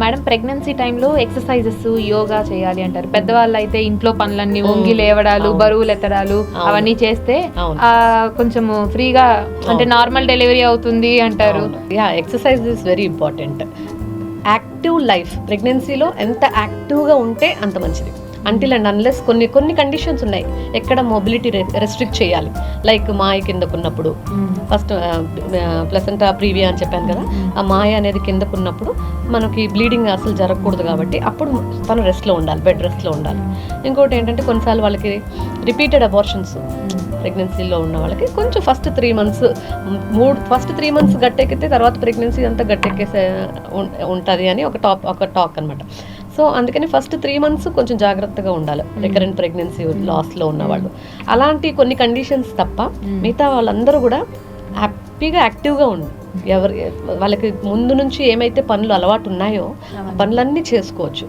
Madam pregnancy టైంలో exercises yoga చేయాలి అంటారు. పెద్దవాళ్ళు అయితే ఇంట్లో పనులన్నీ వంగి లేవడాలు, బరువులు ఎత్తడాలు అవన్నీ చేస్తే కొంచెం ఫ్రీగా అంటే నార్మల్ డెలివరీ అవుతుంది అంటారు. Exercise is very important. Active life ప్రెగ్నెన్సీలో ఎంత యాక్టివ్గా ఉంటే అంత మంచిది. అంటిల్ అండ్ అన్లెస్ కొన్ని కండిషన్స్ ఉన్నాయి ఎక్కడ మొబిలిటీ రెస్ట్రిక్ట్ చేయాలి. లైక్ మాయ కిందకున్నప్పుడు, ఫస్ట్ ప్లసెంటా ప్రీవియా అని చెప్పాను కదా, ఆ మాయ అనేది కిందకున్నప్పుడు మనకి బ్లీడింగ్ అసలు జరగకూడదు కాబట్టి అప్పుడు తను రెస్ట్లో ఉండాలి, బెడ్ రెస్ట్లో ఉండాలి. ఇంకోటి ఏంటంటే కొన్నిసార్లు వాళ్ళకి రిపీటెడ్ అబార్షన్స్ ప్రెగ్నెన్సీలో ఉన్న వాళ్ళకి కొంచెం ఫస్ట్ 3 months గట్టెక్కితే తర్వాత ప్రెగ్నెన్సీ అంతా గట్టెక్కేసే ఉంటుంది అని ఒక టాక్ అనమాట. సో అందుకని ఫస్ట్ 3 months కొంచెం జాగ్రత్తగా ఉండాలి రికరెంట్ ప్రెగ్నెన్సీ లాస్లో ఉన్నవాళ్ళు. అలాంటి కొన్ని కండిషన్స్ తప్ప మిగతా వాళ్ళందరూ కూడా హ్యాపీగా యాక్టివ్గా ఉండి వాళ్ళకి ముందు నుంచి ఏమైతే పనులు అలవాటు ఉన్నాయో పనులన్నీ చేసుకోవచ్చు.